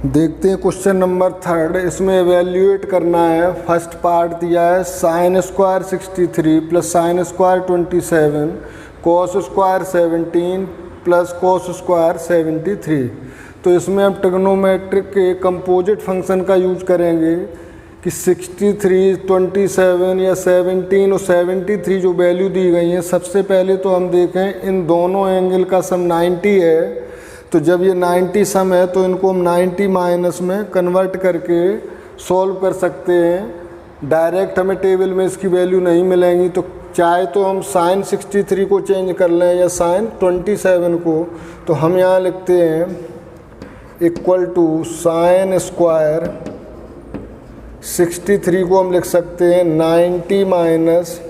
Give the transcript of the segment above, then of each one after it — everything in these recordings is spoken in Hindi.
देखते हैं क्वेश्चन नंबर 3। इसमें एवेल्यूएट करना है। फर्स्ट पार्ट दिया है sine square 63 plus sine square 27 cos square 17 plus cos square 73। तो इसमें हम ट्रिग्नोमेट्रिक के कंपोजिट फंक्शन का यूज करेंगे कि 63, 27 या 17 और 73 जो वैल्यू दी गई हैं, सबसे पहले तो हम देखें इन दोनों एंगल का सम 90 है। तो जब ये 90 सम है तो इनको हम 90 माइनस में कन्वर्ट करके सॉल्व कर सकते हैं। डायरेक्ट हमें टेबल में इसकी वैल्यू नहीं मिलेंगी, तो चाहे तो हम साइन 63 को चेंज कर लें या साइन 27 को। तो हम यहाँ लिखते हैं इक्वल टू साइन स्क्वायर 63 को हम लिख सकते हैं 90 minus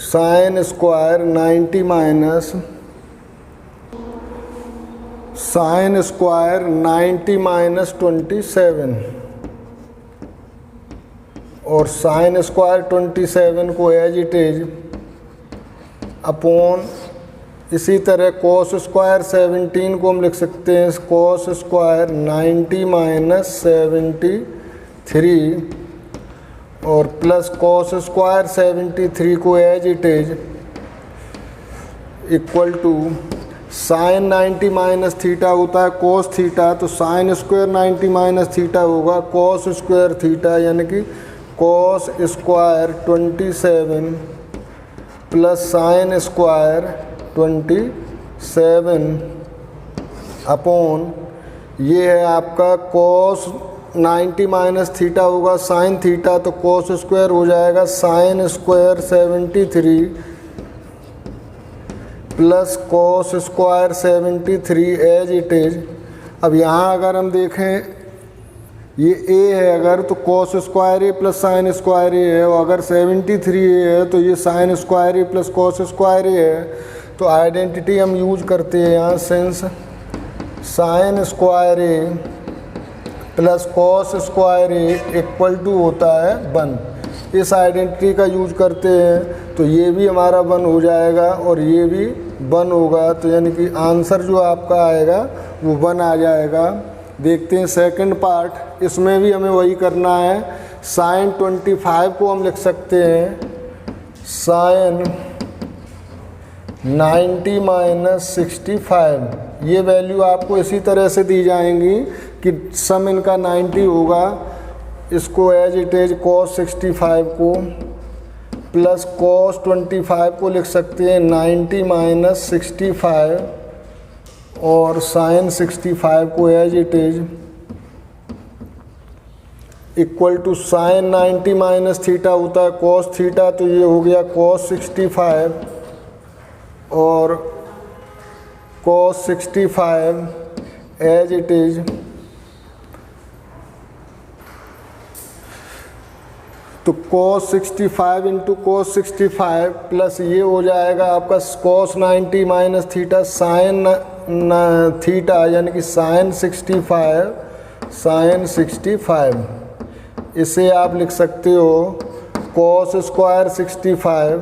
sign square 90 minus sign square 90 minus 27 और साइन स्क्वायर 27 को एज इट इज अपॉन इसी तरह कॉस स्क्वायर 17 को हम लिख सकते हैं कॉस स्क्वायर 90 माइनस 73 और प्लस कॉस स्क्वायर 73 को as it is equal to sine 90 minus theta होता है कॉस थीटा, तो साइन स्क्वायर 90 माइनस थीटा होगा कॉस स्क्वायर थीटा, यानी कि cos square 27 plus sine square 27 upon ये है आपका कॉस 90 माइनस थीटा होगा साइन थीटा, तो कॉस स्क्वायर हो जाएगा sine square 73 plus cos square 73 as it is. अब यहाँ अगर हम देखें ये a है अगर, तो cos square A plus sine square A है, और अगर 73 a है तो ये sine square A plus cos square A है। तो आइडेंटिटी हम यूज करते हैं यहाँ, since sine square A plus cos square A equal to होता है 1। इस आइडेंटिटी का यूज करते हैं तो ये भी हमारा 1 हो जाएगा और ये भी 1 होगा, तो यानी कि आंसर जो आपका आएगा वो 1 आ जाएगा। देखते हैं सेकंड पार्ट। इसमें भी हमें वही करना है। साइन 25 को हम लिख सकते हैं साइन 90 माइनस 65। ये वैल्यू आपको इसी तरह से दी जाएंगी कि सम इनका 90 होगा, इसको एज इट इज कॉस 65 को प्लस कॉस 25 को लिख सकते हैं 90 माइनस 65 और साइन 65 को as it is equal to sine 90 minus theta होता है कॉस थीटा, तो ये हो गया कॉस 65 और कॉस 65 एज इट इज। तो cos 65 इंटू कॉस 65 प्लस ये हो जाएगा आपका cos 90 minus theta sine theta, यानी कि साइन 65। इसे आप लिख सकते हो cos square 65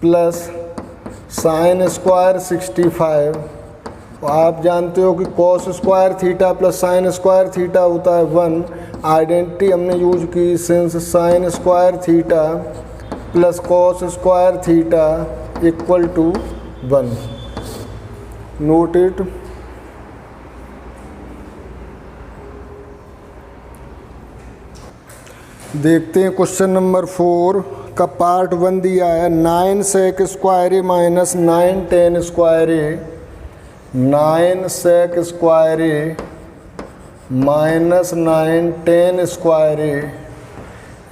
plus sine square 65। आप जानते हो कि cos square theta plus sine square theta होता है 1। आइडेंटिटी हमने यूज की since sine square theta plus cos square theta equal to 1। Note it. देखते हैं क्वेश्चन नंबर 4 का पार्ट 1 दिया है 9 सेक square A minus 9 ten square A, 9 sec square A minus 9 ten square ए।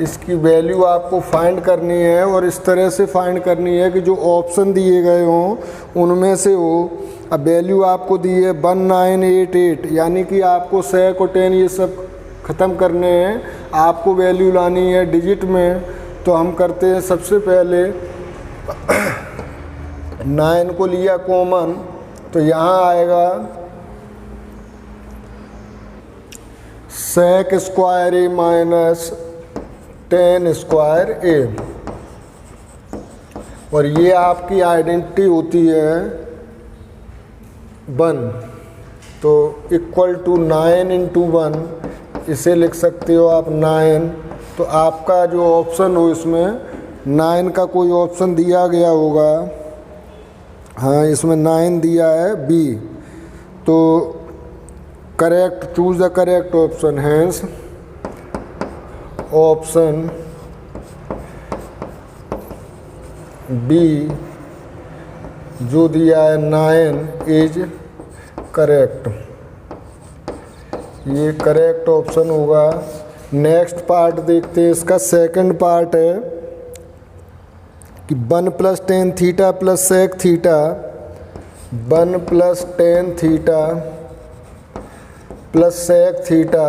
इसकी वैल्यू आपको फाइंड करनी है और इस तरह से फाइंड करनी है कि जो ऑप्शन दिए गए हों उनमें से हो। अब वैल्यू आपको दी है 1988, यानी कि आपको सेक और टेन ये सब ख़त्म करने हैं, आपको वैल्यू लानी है डिजिट में। तो हम करते हैं सबसे पहले 9 को लिया कॉमन, तो यहाँ आएगा सेक square A minus tan square ए, और ये आपकी आइडेंटिटी होती है 1, तो इक्वल टू 9 इंटू 1, इसे लिख सकते हो आप 9। तो आपका जो ऑप्शन हो इसमें 9 का कोई ऑप्शन दिया गया होगा, हाँ इसमें 9 दिया है बी। तो correct, choose the correct option, hence option B जो दिया है 9 इज करेक्ट, ये करेक्ट ऑप्शन होगा। नेक्स्ट पार्ट देखते हैं, इसका सेकंड पार्ट है कि 1 + tan theta + sec theta, 1 + tan theta + sec theta,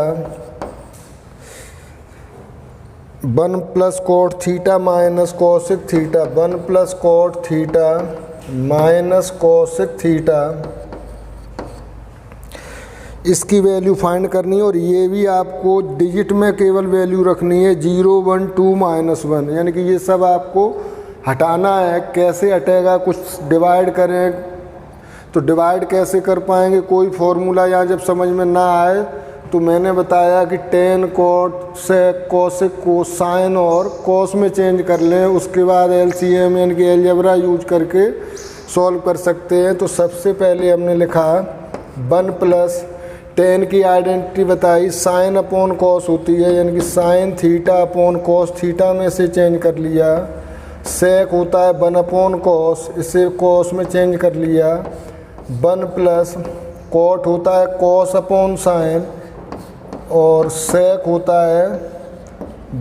1 + cot theta - cosec theta, 1 + cot theta - cosec theta, इसकी वैल्यू फाइंड करनी है। और ये भी आपको डिजिट में केवल वैल्यू रखनी है 0, 1, 2, -1, यानी कि ये सब आपको हटाना है। कैसे हटेगा, कुछ डिवाइड करें तो डिवाइड कैसे कर पाएंगे, कोई फॉर्मूला यहाँ जब समझ में ना आए तो मैंने बताया कि tan cot sec cosec को साइन और कॉस में चेंज कर लें, उसके बाद LCM यानी कि अलजेब्रा यूज करके सॉल्व कर सकते हैं। तो सबसे पहले हमने लिखा 1 + tan की आइडेंटिटी बताई, साइन अपॉन कॉस होती है, यानी कि sine theta upon cos theta में से चेंज कर लिया। सेक होता है 1 अपॉन कॉस, इसे कॉस में चेंज कर लिया। 1 + कॉट होता है कॉस अपॉन साइन, और सेक होता है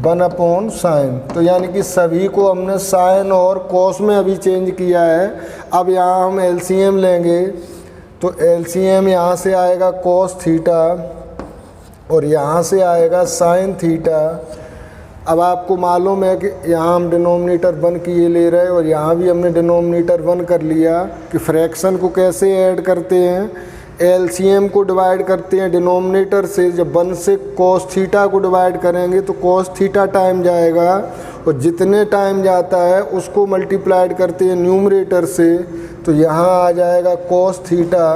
1 अपॉन साइन। तो यानी कि सभी को हमने साइन और कॉस में अभी चेंज किया है। अब यहाँ हम LCM लेंगे, तो LCM यहाँ से आएगा cos थीटा और यहाँ से आएगा sin थीटा। अब आपको मालूम है कि यहाँ हम डिनोमिनेटर 1 किए ले रहे हैं और यहाँ भी हमने डिनोमिनेटर 1 कर लिया कि फ्रैक्शन को कैसे ऐड करते हैं, LCM को डिवाइड करते हैं डिनोमिनेटर से। जब 1 से cos थीटा को डिवाइड करेंगे तो cos थीटा टाइम जाएगा, और जितने टाइम जाता है उसको मल्टीप्लाइड करते हैं न्यूमरेटर से, तो यहाँ आ जाएगा cos थीटा।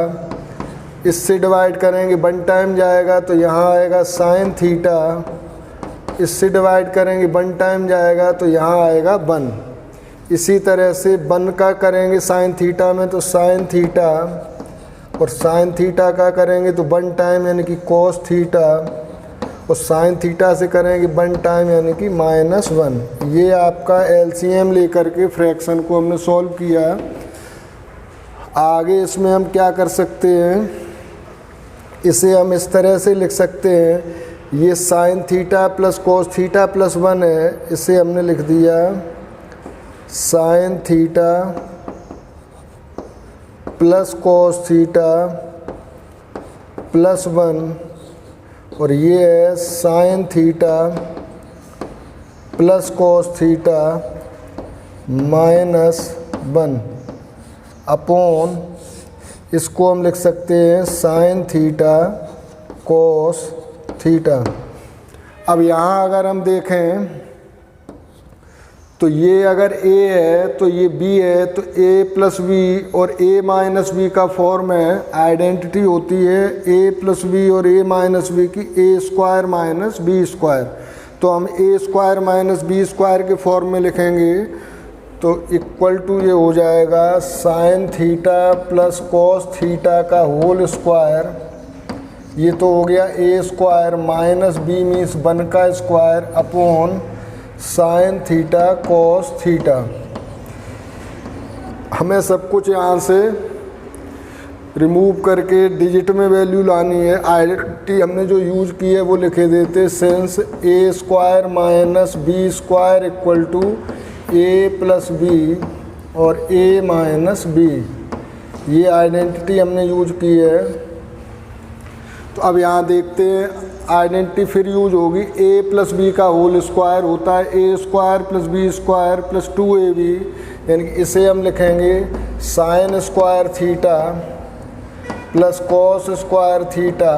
इससे डिवाइड करेंगे 1 टाइम जाएगा तो यहाँ आएगा sin थीटा। इससे डिवाइड करेंगे 1 टाइम जाएगा तो यहाँ आएगा 1। इसी तरह से 1 का करेंगे sin थीटा में तो sin थीटा, और sin थीटा का करेंगे तो 1 टाइम यानी कि cos थीटा, और sin थीटा से करेंगे 1 टाइम यानी कि -1। ये आपका LCM लेकर के फ्रैक्शन को हमने सॉल्व किया। आगे इसमें हम क्या कर सकते हैं, इसे हम इस तरह से लिख सकते हैं, ये sin थीटा + cos थीटा + 1 है, इसे हमने लिख दिया sin थीटा + cos थीटा + 1, और ये है sin theta + cos theta -1 upon, इसको हम लिख सकते हैं sin थीटा cos थीटा। अब यहाँ अगर हम देखें तो ये अगर A है तो ये B है, तो A + B और A - B का फॉर्म है, आइडेंटिटी होती है A + B और A - B की A² - B²। तो हम A² - B² के फॉर्म में लिखेंगे, तो इक्वल टू ये हो जाएगा sin थीटा + cos थीटा का होल स्क्वायर। ये तो हो गया A² - B मीन्स 1 का square upon sin theta cos theta. हमें सब कुछ यहाँ से रिमूव करके डिजिट में वैल्यू लानी है। आइडेंटिटी हमने जो यूज की है वो लिखे देते, since A² - B² equal to A + B और A - B, ये आइडेंटिटी हमने यूज की है। तो अब यहाँ देखते हैं आइडेंटिटी फिर यूज होगी। A + B का होल स्क्वायर होता है A² + B² + 2AB, यानी कि इसे हम लिखेंगे sin² theta + cos² theta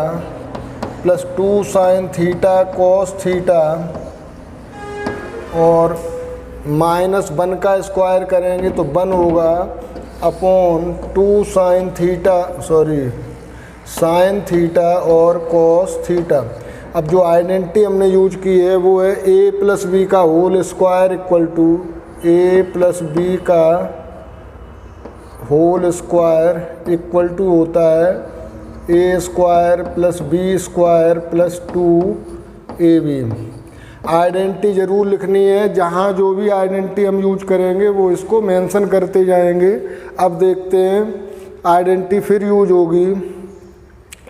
+ 2 sin theta cos theta, और -1 का स्क्वायर करेंगे तो 1 होगा, upon 2 sine theta sine theta और कॉस थीटा। अब जो आइडेंटिटी हमने यूज की है वो है ए प्लस बी का whole square equal to A plus B का होल स्क्वायर इक्वल टू होता है A square plus B square plus 2ab। Identity ज़रूर लिखनी है, जहाँ जो भी आइडेंटिटी हम यूज करेंगे वो इसको मेंशन करते जाएंगे। अब देखते हैं आइडेंटिटी फिर यूज होगी,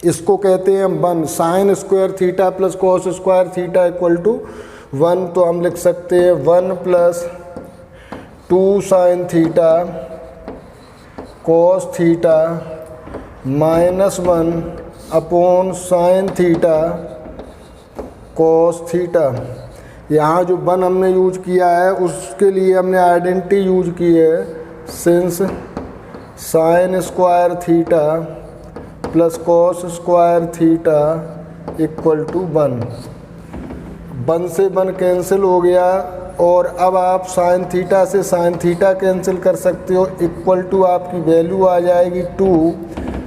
इसको कहते हैं हम 1 sine square theta plus cos square theta equal to 1। तो हम लिख सकते हैं 1 plus 2 sine theta cos theta minus 1 upon sine theta cos theta. यहाँ जो 1 हमने यूज किया है उसके लिए हमने आइडेंटिटी यूज की है since sine square theta plus cos square theta equal to 1। 1 से 1 कैंसिल हो गया और अब आप साइन थीटा से साइन थीटा कैंसिल कर सकते हो, इक्वल टू आपकी वैल्यू आ जाएगी 2।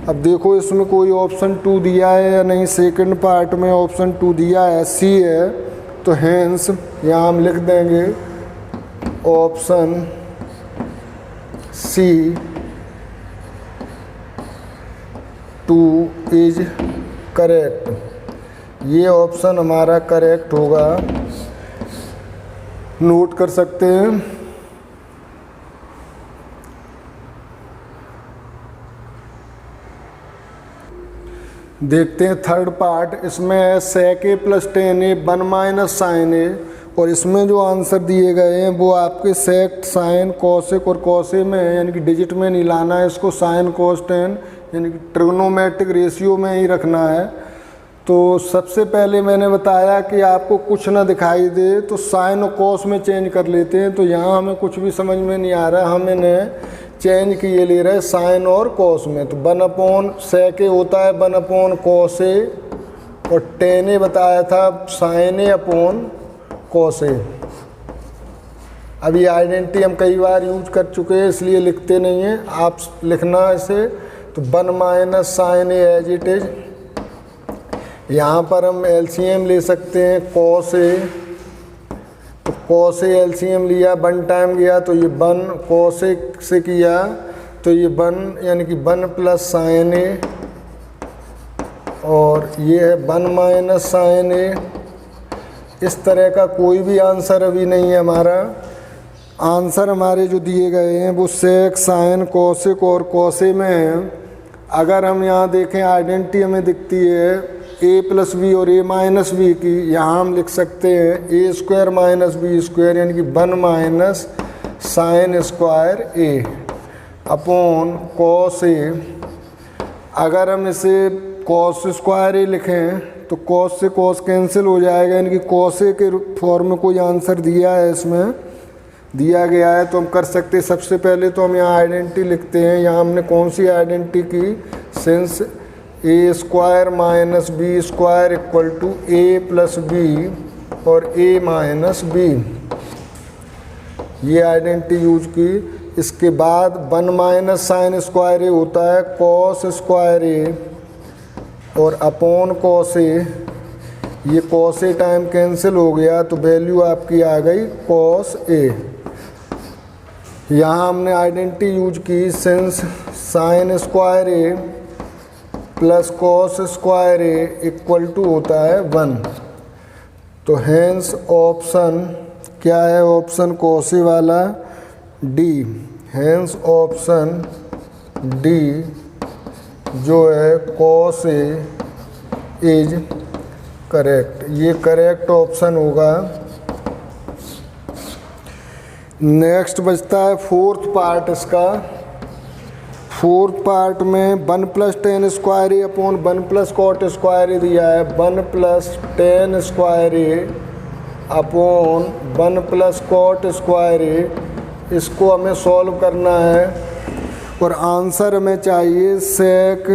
अब देखो इसमें कोई ऑप्शन 2 दिया है या नहीं, सेकंड पार्ट में ऑप्शन 2 दिया है, सी है, तो हेंस यहाँ हम लिख देंगे ऑप्शन सी 2 इज करेक्ट। ये ऑप्शन हमारा करेक्ट होगा, नोट कर सकते हैं। देखते हैं थर्ड पार्ट, इसमें है sec a plus tan A 1 minus sine A, और इसमें जो आंसर दिए गए हैं वो आपके सेक साइन कॉसेक और कॉसे में है, यानी कि डिजिट में नहीं लाना है इसको, साइन कॉस टेन यानी कि ट्रिग्नोमेट्रिक रेशियो में ही रखना है। तो सबसे पहले मैंने बताया कि आपको कुछ ना दिखाई दे तो साइन और कॉस में चेंज कर लेते हैं, तो यहाँ हमें कुछ भी समझ में नहीं आ रहा, हमने चेंज किए ले रहे साइन और कॉस में। तो 1 अपॉन सेक ए होता है 1 अपॉन कॉस ए, और टेन ए बताया था sign A upon cos A. अब ये आइडेंटिटी हम कई बार यूज कर चुके हैं इसलिए लिखते नहीं हैं, आप लिखना इसे। तो 1 minus sine A as it is. यहाँ पर हम एलसीएम ले सकते हैं कॉस ए, तो कॉस ए एलसीएम लिया 1 टाइम गया तो ये 1, कॉस ए से किया तो ये 1 यानी कि 1 प्लस साइन ए, और ये है 1 माइनस साइन ए। इस तरह का कोई भी आंसर अभी नहीं है हमारा। आंसर हमारे जो दिए गए हैं वो सेक साइन कॉसेक और कॉसे में हैं। अगर हम यहाँ देखें आइडेंटिटी हमें दिखती है ए प्लस बी और ए माइनस बी की, यहाँ हम लिख सकते हैं ए स्क्वायर माइनस बी स्क्वायर यानी कि 1 minus sign square A upon cos A. अगर हम इसे कॉस स्क्वायर ए लिखें तो कॉस से कॉस कैंसिल हो जाएगा, यानी कि कॉस ए के फॉर्म में कोई आंसर दिया है, इसमें दिया गया है तो हम कर सकते हैं। सबसे पहले तो हम यहाँ आइडेंटिटी लिखते हैं। यहाँ हमने कौन सी आइडेंटिटी की, since A square minus B square equal to A plus B और ए माइनस बी, ये आइडेंटिटी यूज की। इसके बाद 1 माइनस साइन स्क्वायर ए होता है कॉस स्क्वायर ए और अपॉन कॉस ए, ये कॉस ए टाइम कैंसिल हो गया तो वैल्यू आपकी आ गई कॉस ए। यहाँ हमने आइडेंटिटी यूज की since sine square A plus cos square A equal to होता है 1। तो हेंस ऑप्शन क्या है, ऑप्शन कॉस ए वाला डी। हेंस ऑप्शन डी जो है कॉस ए इज करेक्ट, ये करेक्ट ऑप्शन होगा। नेक्स्ट बचता है फोर्थ पार्ट इसका। फोर्थ पार्ट में 1 plus tan square A upon 1 plus cot square ए दिया है, 1 plus tan square A upon 1 plus cot square ए। इसको हमें सॉल्व करना है और आंसर हमें चाहिए सेक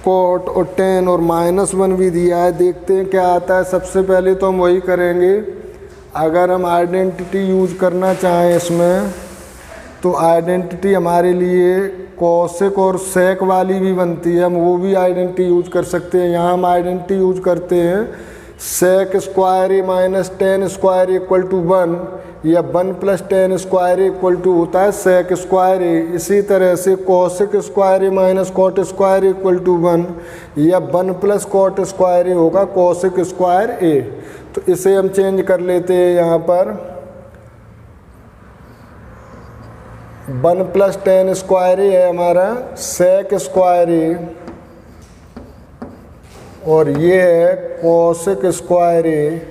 कॉट और टेन और -1 भी दिया है। देखते हैं क्या आता है। सबसे पहले तो हम वही करेंगे, अगर हम आइडेंटिटी यूज करना चाहें इसमें तो आइडेंटिटी हमारे लिए कॉसेक और सेक वाली भी बनती है, हम वो भी आइडेंटिटी यूज कर सकते हैं। यहाँ हम आइडेंटिटी यूज करते हैं sec square A minus tan square equal to 1, या 1 plus tan square equal to होता है सेक स्क्वायर ए। इसी तरह से cosec square A minus cot square equal to 1, या 1 प्लस कॉट स्क्वायर ए होगा कॉसेक स्क्वायर ए। तो इसे हम चेंज कर लेते हैं यहाँ पर 1 प्लस टेन स्क्वायर ए है हमारा सेक स्क्वायर ए, और ये है कॉसेक स्क्वायर ए।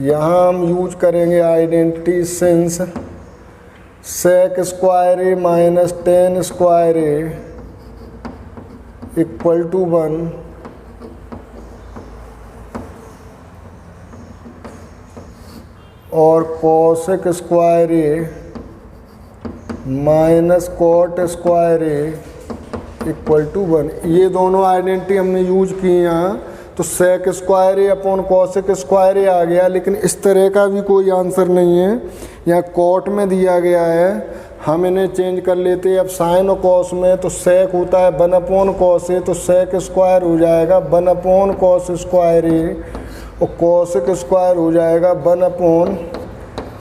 यहाँ हम यूज करेंगे identity since sec square A minus tan square A equal to 1, और cosec square A minus cot square A equal to 1। ये दोनों आइडेंटिटी हमने यूज की यहाँ। तो sec square A upon cosec square A आ गया, लेकिन इस तरह का भी कोई आंसर नहीं है, यहाँ कॉट में दिया गया है। हम इन्हें चेंज कर लेते हैं अब साइन और कॉस में। तो सेक होता है 1 अपॉन कॉस ए, तो सेक स्क्वायर हो जाएगा 1 अपॉन कॉस स्क्वायर ए, और कॉसेक स्क्वायर हो जाएगा 1 अपॉन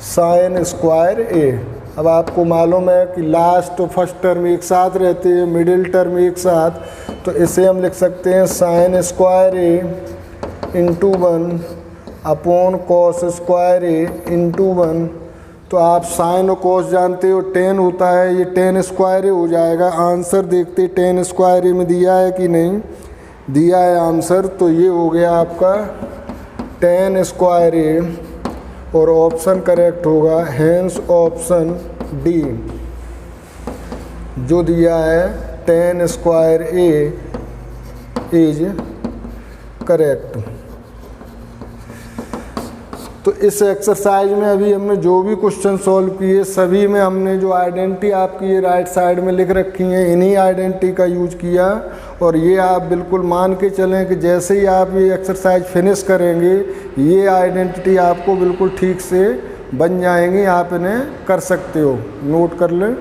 साइन स्क्वायर ए। अब आपको मालूम है कि लास्ट और फर्स्ट टर्म एक साथ रहते हैं, मिडिल टर्म एक साथ, तो इसे हम लिख सकते हैं साइन स्क्वायर ए इंटू 1 अपॉन कॉस स्क्वायर ए इंटू 1। तो आप साइन और कॉस जानते हो, टेन होता है, ये टेन स्क्वायर ए हो जाएगा। आंसर देखते टेन स्क्वायर ए में दिया है कि नहीं दिया है आंसर, तो ये हो गया आपका टेन स्क्वायर ए, और ऑप्शन करेक्ट होगा हेंस ऑप्शन डी जो दिया है ten square A is correct. तो इस एक्सरसाइज में अभी हमने जो भी क्वेश्चन सॉल्व किए सभी में हमने जो आइडेंटिटी आपकी ये राइट साइड में लिख रखी हैं इन्हीं आइडेंटिटी का यूज किया। और ये आप बिल्कुल मान के चलें कि जैसे ही आप ये एक्सरसाइज फिनिश करेंगे ये आइडेंटिटी आपको बिल्कुल ठीक से बन जाएंगी, आप इन्हें कर सकते हो, नोट कर लें।